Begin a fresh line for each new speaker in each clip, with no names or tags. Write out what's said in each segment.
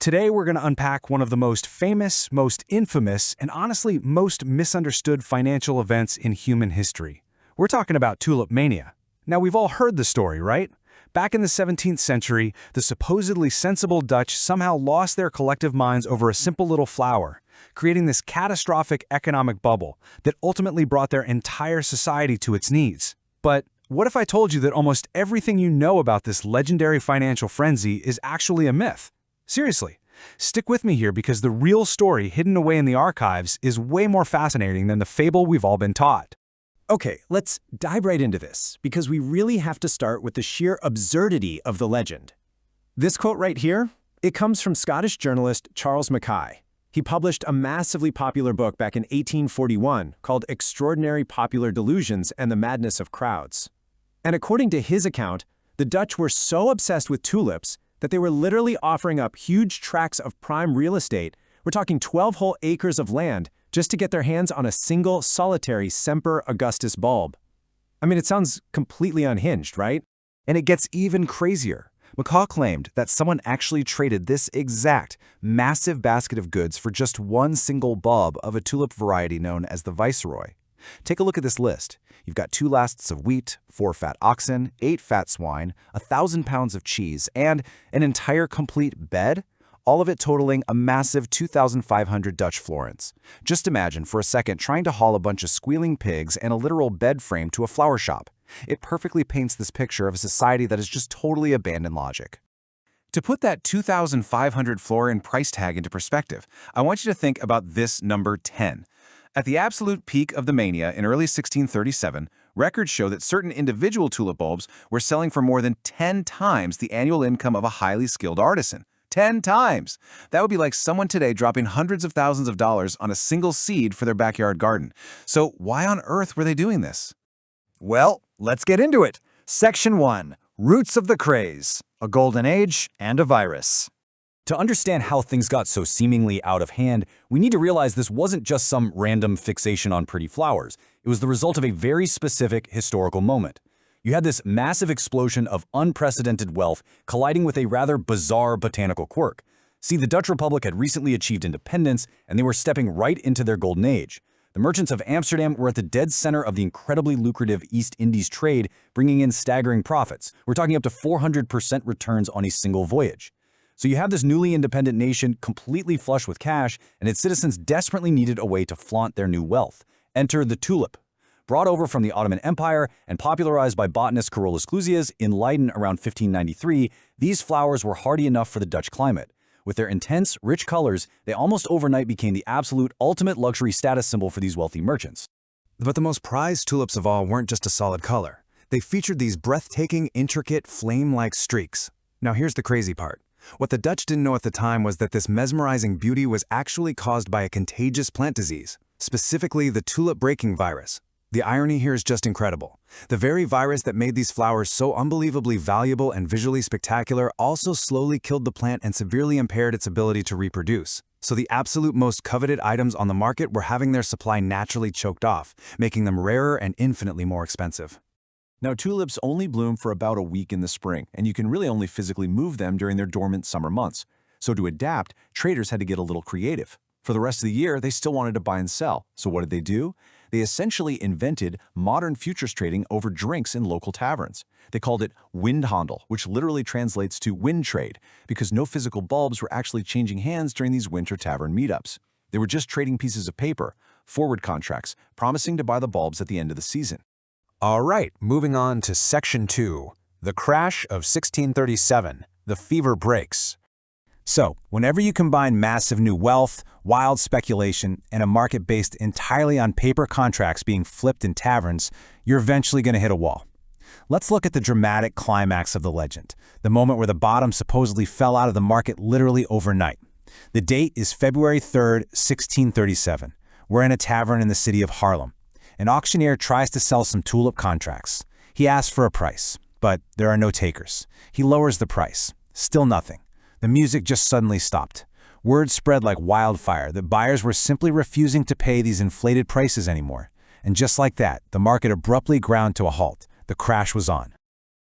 Today we're going to unpack one of the most famous, most infamous, and honestly most misunderstood financial events in human history. We're talking about Tulip Mania. Now we've all heard the story, right? Back in the 17th century, the supposedly sensible Dutch somehow lost their collective minds over a simple little flower, creating this catastrophic economic bubble that ultimately brought their entire society to its knees. But what if I told you that almost everything you know about this legendary financial frenzy is actually a myth? Seriously, stick with me here because the real story hidden away in the archives is way more fascinating than the fable we've all been taught.
Okay, let's dive right into this, because we really have to start with the sheer absurdity of the legend. This quote right here, it comes from Scottish journalist Charles Mackay. He published a massively popular book back in 1841 called Extraordinary Popular Delusions and the Madness of Crowds. And according to his account, the Dutch were so obsessed with tulips that they were literally offering up huge tracts of prime real estate. We're talking 12 whole acres of land just to get their hands on a single solitary Semper Augustus bulb. I mean, it sounds completely unhinged, right?
And it gets even crazier. Mackay claimed that someone actually traded this exact massive basket of goods for just one single bulb of a tulip variety known as the Viceroy. Take a look at this list. You've got 2 lasts of wheat, 4 fat oxen, 8 fat swine, 1,000 pounds of cheese, and an entire complete bed, all of it totaling a massive 2,500 Dutch florins. Just imagine for a second trying to haul a bunch of squealing pigs and a literal bed frame to a flower shop. It perfectly paints this picture of a society that has just totally abandoned logic. To put that 2,500 florin price tag into perspective, I want you to think about this number 10. At the absolute peak of the mania in early 1637, records show that certain individual tulip bulbs were selling for more than 10 times the annual income of a highly skilled artisan. 10 times! That would be like someone today dropping hundreds of thousands of dollars on a single seed for their backyard garden. So why on earth were they doing this?
Well, let's get into it. Section 1. Roots of the Craze, a Golden Age and a Virus.
To understand how things got so seemingly out of hand, we need to realize this wasn't just some random fixation on pretty flowers. It was the result of a very specific historical moment. You had this massive explosion of unprecedented wealth colliding with a rather bizarre botanical quirk. See, the Dutch Republic had recently achieved independence, and they were stepping right into their golden age. The merchants of Amsterdam were at the dead center of the incredibly lucrative East Indies trade, bringing in staggering profits. We're talking up to 400% returns on a single voyage. So you have this newly independent nation completely flush with cash, and its citizens desperately needed a way to flaunt their new wealth. Enter the tulip. Brought over from the Ottoman Empire and popularized by botanist Carolus Clusius in Leiden around 1593, these flowers were hardy enough for the Dutch climate. With their intense, rich colors, they almost overnight became the absolute ultimate luxury status symbol for these wealthy merchants.
But the most prized tulips of all weren't just a solid color. They featured these breathtaking, intricate, flame-like streaks. Now here's the crazy part. What the Dutch didn't know at the time was that this mesmerizing beauty was actually caused by a contagious plant disease, specifically the tulip-breaking virus. The irony here is just incredible. The very virus that made these flowers so unbelievably valuable and visually spectacular also slowly killed the plant and severely impaired its ability to reproduce. So the absolute most coveted items on the market were having their supply naturally choked off, making them rarer and infinitely more expensive.
Now, tulips only bloom for about a week in the spring, and you can really only physically move them during their dormant summer months. So to adapt, traders had to get a little creative. For the rest of the year, they still wanted to buy and sell. So what did they do? They essentially invented modern futures trading over drinks in local taverns. They called it windhandel, which literally translates to wind trade, because no physical bulbs were actually changing hands during these winter tavern meetups. They were just trading pieces of paper, forward contracts, promising to buy the bulbs at the end of the season.
All right, moving on to Section 2, the crash of 1637, the fever breaks. So, whenever you combine massive new wealth, wild speculation, and a market based entirely on paper contracts being flipped in taverns, you're eventually going to hit a wall. Let's look at the dramatic climax of the legend, the moment where the bottom supposedly fell out of the market literally overnight. The date is February 3rd, 1637. We're in a tavern in the city of Haarlem. An auctioneer tries to sell some tulip contracts. He asks for a price, but there are no takers. He lowers the price. Still nothing. The music just suddenly stopped. Word spread like wildfire that buyers were simply refusing to pay these inflated prices anymore. And just like that, the market abruptly ground to a halt. The crash was on.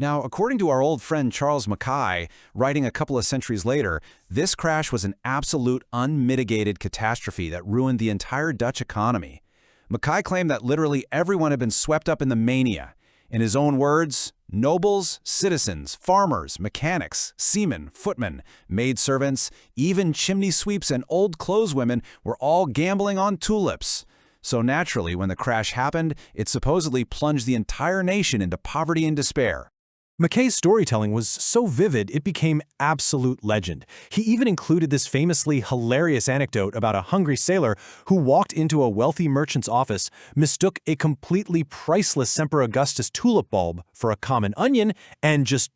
Now, according to our old friend Charles Mackay, writing a couple of centuries later, this crash was an absolute unmitigated catastrophe that ruined the entire Dutch economy. Mackay claimed that literally everyone had been swept up in the mania. In his own words, nobles, citizens, farmers, mechanics, seamen, footmen, maidservants, even chimney sweeps and old clotheswomen were all gambling on tulips. So naturally, when the crash happened, it supposedly plunged the entire nation into poverty and despair.
Mackay's storytelling was so vivid it became absolute legend. He even included this famously hilarious anecdote about a hungry sailor who walked into a wealthy merchant's office, mistook a completely priceless Semper Augustus tulip bulb for a common onion, and just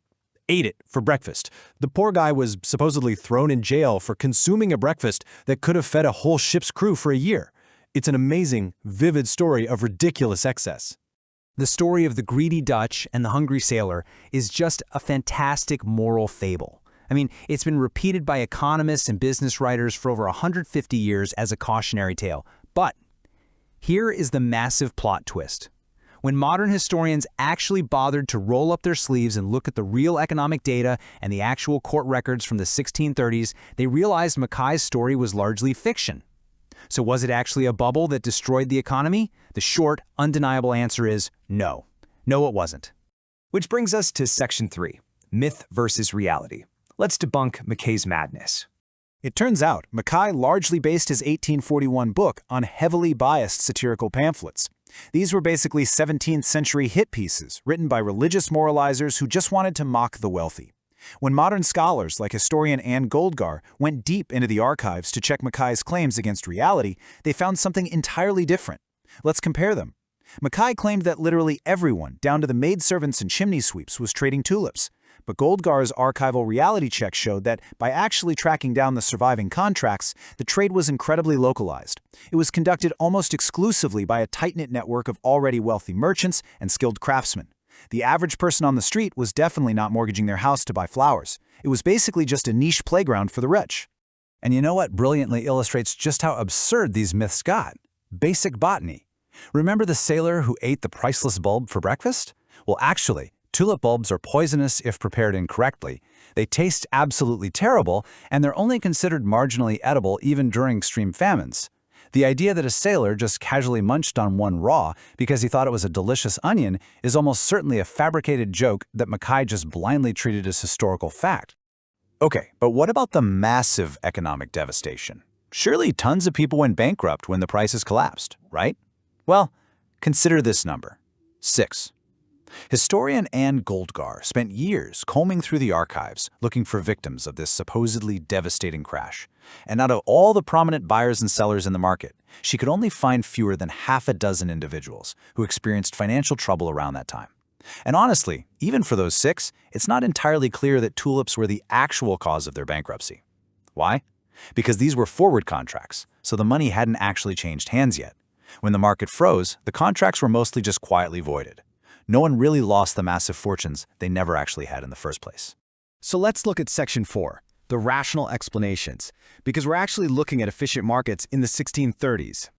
ate it for breakfast. The poor guy was supposedly thrown in jail for consuming a breakfast that could have fed a whole ship's crew for a year. It's an amazing, vivid story of ridiculous excess.
The story of the greedy Dutch and the hungry sailor is just a fantastic moral fable. I mean, it's been repeated by economists and business writers for over 150 years as a cautionary tale. But here is the massive plot twist. When modern historians actually bothered to roll up their sleeves and look at the real economic data and the actual court records from the 1630s, they realized Mackay's story was largely fiction. So was it actually a bubble that destroyed the economy? The short, undeniable answer is no. No, it wasn't.
Which brings us to Section 3, Myth versus Reality. Let's debunk Mackay's madness.
It turns out Mackay largely based his 1841 book on heavily biased satirical pamphlets. These were basically 17th century hit pieces written by religious moralizers who just wanted to mock the wealthy. When modern scholars like historian Anne Goldgar went deep into the archives to check Mackay's claims against reality, they found something entirely different. Let's compare them. Mackay claimed that literally everyone, down to the maidservants and chimney sweeps, was trading tulips. But Goldgar's archival reality check showed that by actually tracking down the surviving contracts, the trade was incredibly localized. It was conducted almost exclusively by a tight-knit network of already wealthy merchants and skilled craftsmen. The average person on the street was definitely not mortgaging their house to buy flowers. It was basically just a niche playground for the rich.
And you know what brilliantly illustrates just how absurd these myths got? Basic botany. Remember the sailor who ate the priceless bulb for breakfast? Well, actually, tulip bulbs are poisonous if prepared incorrectly. They taste absolutely terrible, and they're only considered marginally edible even during extreme famines. The idea that a sailor just casually munched on one raw because he thought it was a delicious onion is almost certainly a fabricated joke that Mackay just blindly treated as historical fact. Okay, but what about the massive economic devastation? Surely tons of people went bankrupt when the prices collapsed, right? Well, consider this number: 6. Historian Anne Goldgar spent years combing through the archives looking for victims of this supposedly devastating crash. And out of all the prominent buyers and sellers in the market, she could only find fewer than half a dozen individuals who experienced financial trouble around that time. And honestly, even for those 6, it's not entirely clear that tulips were the actual cause of their bankruptcy. Why? Because these were forward contracts, so the money hadn't actually changed hands yet. When the market froze, the contracts were mostly just quietly voided. No one really lost the massive fortunes they never actually had in the first place.
So let's look at Section 4, the rational explanations, because we're actually looking at efficient markets in the 1630s.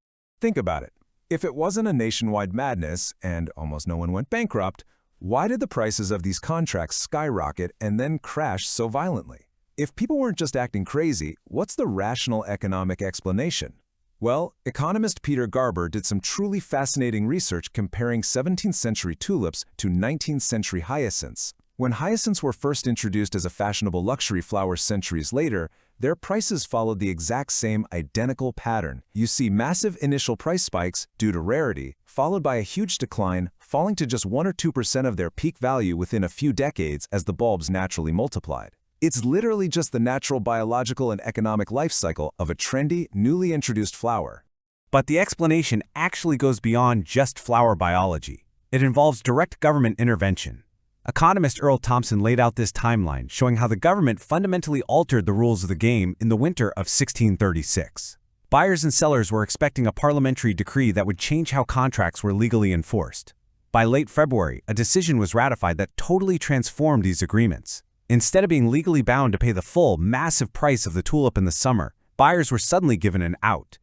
Think about it. If it wasn't a nationwide madness and almost no one went bankrupt, why did the prices of these contracts skyrocket and then crash so violently? If people weren't just acting crazy, what's the rational economic explanation? Well, economist Peter Garber did some truly fascinating research comparing 17th century tulips to 19th century hyacinths. When hyacinths were first introduced as a fashionable luxury flower centuries later, their prices followed the exact same identical pattern. You see massive initial price spikes due to rarity, followed by a huge decline, falling to just 1 or 2% of their peak value within a few decades as the bulbs naturally multiplied. It's literally just the natural biological and economic life cycle of a trendy, newly introduced flower.
But the explanation actually goes beyond just flower biology. It involves direct government intervention. Economist Earl Thompson laid out this timeline showing how the government fundamentally altered the rules of the game in the winter of 1636. Buyers and sellers were expecting a parliamentary decree that would change how contracts were legally enforced. By late February, a decision was ratified that totally transformed these agreements. Instead of being legally bound to pay the full, massive price of the tulip in the summer, buyers were suddenly given an out.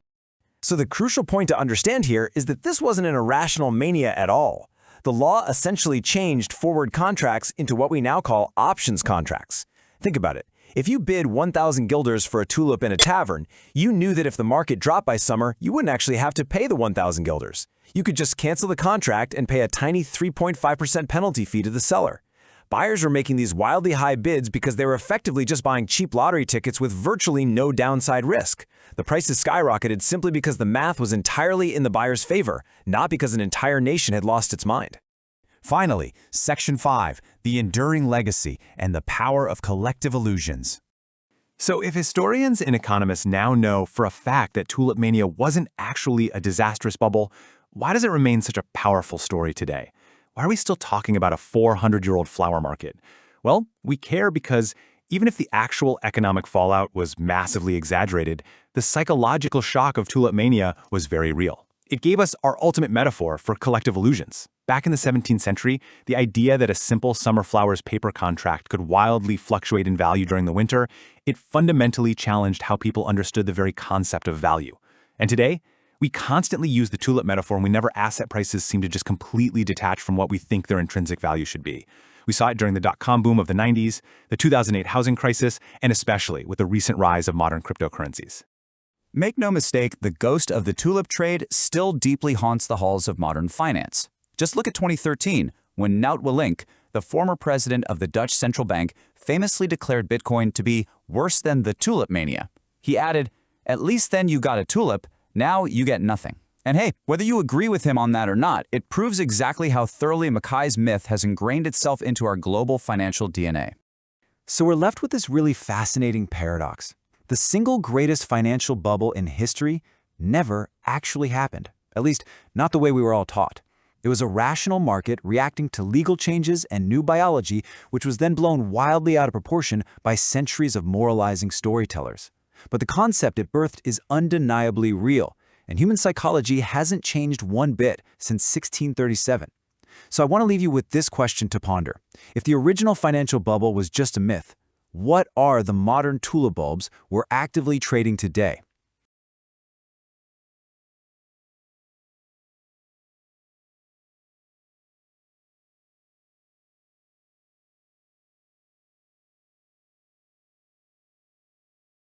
So the crucial point to understand here is that this wasn't an irrational mania at all. The law essentially changed forward contracts into what we now call options contracts. Think about it. If you bid 1,000 guilders for a tulip in a tavern, you knew that if the market dropped by summer, you wouldn't actually have to pay the 1,000 guilders. You could just cancel the contract and pay a tiny 3.5% penalty fee to the seller. Buyers were making these wildly high bids because they were effectively just buying cheap lottery tickets with virtually no downside risk. The prices skyrocketed simply because the math was entirely in the buyer's favor, not because an entire nation had lost its mind.
Finally, Section 5, the enduring legacy and the power of collective illusions.
So if historians and economists now know for a fact that Tulip Mania wasn't actually a disastrous bubble, why does it remain such a powerful story today? Why are we still talking about a 400-year-old flower market? Well, we care because even if the actual economic fallout was massively exaggerated, the psychological shock of Tulip Mania was very real. It gave us our ultimate metaphor for collective illusions. Back in the 17th century, the idea that a simple summer flowers paper contract could wildly fluctuate in value during the winter, it fundamentally challenged how people understood the very concept of value. And today, we constantly use the tulip metaphor and whenever asset prices seem to just completely detach from what we think their intrinsic value should be. We saw it during the dot-com boom of the 90s, the 2008 housing crisis, and especially with the recent rise of modern cryptocurrencies.
Make no mistake, the ghost of the tulip trade still deeply haunts the halls of modern finance. Just look at 2013, when Nout Willink, the former president of the Dutch central bank, famously declared Bitcoin to be worse than the Tulip Mania. He added, "At least then you got a tulip, now you get nothing." And hey, whether you agree with him on that or not, it proves exactly how thoroughly Mackay's myth has ingrained itself into our global financial DNA.
So we're left with this really fascinating paradox. The single greatest financial bubble in history never actually happened, at least not the way we were all taught. It was a rational market reacting to legal changes and new biology, which was then blown wildly out of proportion by centuries of moralizing storytellers. But the concept it birthed is undeniably real, and human psychology hasn't changed one bit since 1637. So I want to leave you with this question to ponder. If the original financial bubble was just a myth, what are the modern tulip bulbs we're actively trading today?